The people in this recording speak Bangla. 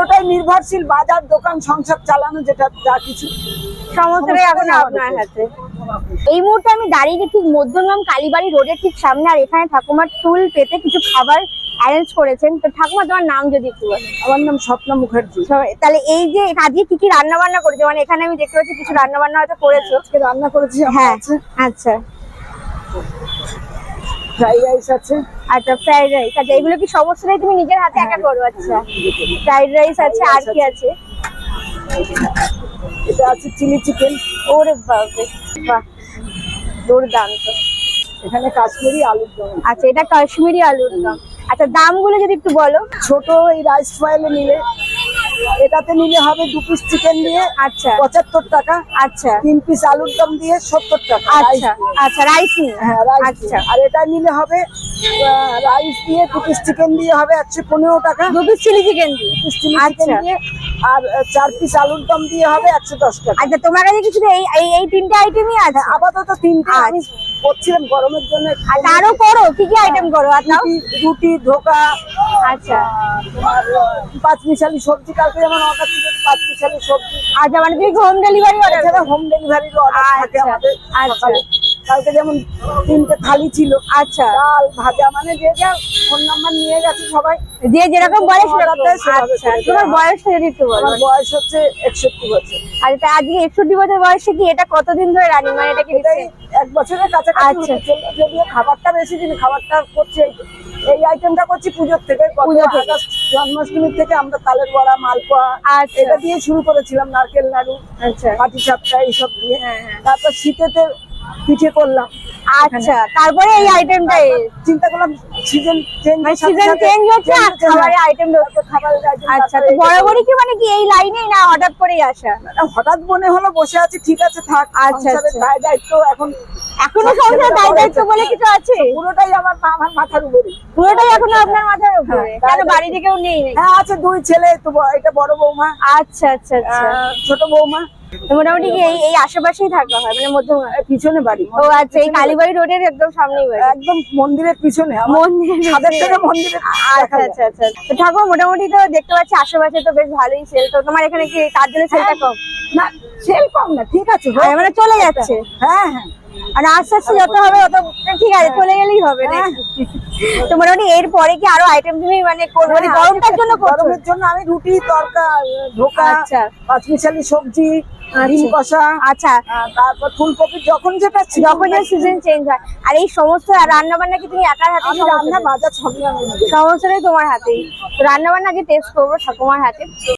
পুরোটাই নির্ভরশীল বাজার দোকান সংসার চালানো যেটা যা কিছু সমস্তটাই এখন আপনার হাতে। এই মুহূর্তে আমি দাঁড়িয়ে ঠিক মধ্যমগ্রাম কালীবাড়ি রোডের ঠিক সামনে, আর এখানে ঠাকুমার টুল পেতে কিছু খাবার অ্যারেঞ্জ করেছেন। তো ঠাকুমা, তোমার নাম যদি একটু বলো। আমার নাম স্বপ্না মুখার্জি। তাহলে এই যে আজকে কি কি রান্না বান্না করেছো, মানে এখানে আমি দেখতে পাচ্ছি কিছু রান্না বান্না হয়তো করেছো। আজকে রান্না করেছি, হ্যাঁ আচ্ছা, ফ্রাইড রাইস আছে। আচ্ছা ফ্রাইড রাইস, আচ্ছা এগুলো কি সমস্তটাই তুমি নিজের হাতে একা করো? আচ্ছা ফ্রাইড রাইস আছে, আর কি আছে? এটা আছে চিলি চিকেন। ওরে বাবা, বাহ দুর্দান্ত। এখানে কাশ্মীরি আলুর দম। আচ্ছা এটা কাশ্মীরি আলুর দম। আচ্ছা দামগুলো যদি একটু বলো। ছোট এই রাইস ফয়েলে নিলে, এটাতে নিলে হবে 2 পিস চিকেন দিয়ে আচ্ছা 75 টাকা। আচ্ছা 3 পিস আলুর দম দিয়ে 70 টাকা। আচ্ছা আচ্ছা রাইস নিয়ে, হ্যাঁ রাইস। আচ্ছা। আর এটা নিলে হবে রাইস দিয়ে 2 পিস চিকেন দিয়ে হবে 115 টাকা। 2 পিস চিলি চিকেন দিয়ে, 2 পিস চিলি আচ্ছা। চিকেন দিয়ে, আর 4 পিস আলুর দম দিয়ে হবে 110 টাকা। আচ্ছা তোমার কাছে কি শুধু এই তিনটে আইটেমই আছে? আপাতত 3টে আমি করছিলাম গরমের জন্য। আর আরো করো, কি কি আইটেম করো? আর তাও রুটি, ধোকা, আচ্ছা আর 5 মিশালি সবজি। কালকে যেমন অর্ডার ছিল 5 মিশালি সবজি। আচ্ছা, মানে তুমি হোম ডেলিভারি অর্ডার করো? হোম ডেলিভারির অর্ডার থাকে আমাদের। আচ্ছা কালকে যেমন 3টে থালি ছিল। আচ্ছা, ডাল ভাজা, মানে যে যা ফোন নাম্বার নিয়ে গেছে সবাই, যে যেরকম বলে সেরকম। সেভাবে আচ্ছা করে তোমার দেওয়া। বয়সটা যদি একটু বলো। আমার বয়স হচ্ছে 61 বছর। আর এটা আজকে 61 বছর বয়সে কি এটা কতদিন ধরে রানিং, মানে এটা কি এটাই 1 বছরের কাছাকাছি আচ্ছা। হতে চললো। যদিও খাবারটা বেশি দিন, খাবারটা করছি এই আইটেমটা করছি পুজোর থেকে। পুজো থেকে। আগস্ট জন্মাষ্টমীর থেকে আমরা তালের বড়া, মালপোয়া আচ্ছা। এটা দিয়ে শুরু করেছিলাম, নারকেল নাড়ু, আচ্ছা পাটিসাপটা এইসব দিয়ে। হ্যাঁ, হ্যাঁ। তারপর শীতেতে পিঠে করলাম। আচ্ছা, তারপরে এই আইটেমটা চিন্তা করলাম সিজন চেঞ্জ, মানে সিজন চেঞ্জ হচ্ছে আর খাবারের আইটেম হচ্ছে। খাবারের item। আচ্ছা, তো বরাবরই কি মানে কি এই লাইনেই না হঠাৎ করেই আসা? হঠাৎ মনে হলো বসে আছি, ঠিক আছে থাক। আচ্ছা, সংসারের আচ্ছা। দায় দায়িত্ব এখন এখনো সংসার দায় দায়িত্ব বলে কিছু আছে? পুরোটাই আমার মাথার উপরে। পুরোটাই এখনো আপনার মাথার উপরে? হ্যাঁ, কেন দায় বাড়িতে কেউ নেই নাকি? হ্যাঁ আছে, 2 ছেলে। তো এটা বড় বৌমা, আচ্ছা আচ্ছা আচ্ছা। ছোট বৌমা। তো মোটামুটি কি এই আশেপাশেই থাকা হয়, মানে মধ্যম? পিছনে বাড়ি। ও আচ্ছা, এই কালীবাড়ি রোডের একদম সামনেই বাড়ি? একদম মন্দিরের পিছনে। মন্দিরের ছাদের পিছনে। থেকে মন্দিরের আচ্ছা আচ্ছা আচ্ছা। তো ঠাকুর মোটামুটি তো দেখতে পাচ্ছি আশেপাশে তো বেশ ভালোই সেল। তো তোমার এখানে কি তার জন্য সেলটা কম? না, সেল কম না, ঠিক আছে। আর মানে চলে যাচ্ছে? হ্যাঁ হ্যাঁ। আর আস্তে আস্তে যত হবে তত ঠিক আছে, চলে গেলেই হবে না? তো মোটামুটি এর পরে কি আরো আইটেম তুমি মানে করবে? মানে গরমটার জন্য করছো? গরমের জন্য আমি রুটি, তড়কা, ধোকা, আচ্ছা। 5 মিশালি সবজি, ডিম কষা, আচ্ছা, তারপর ফুলকপি, যখন যেটা যখন যে সিজন চেঞ্জ হয়। আর এই সমস্ত রান্না বান্না কি তুমি একার হাতে? আমি রান্না বাজার সবই আমি নিজে। সমস্তটাই তোমার হাতেই? রান্না বান্না আগে টেস্ট করবো ঠাকুমার হাতে।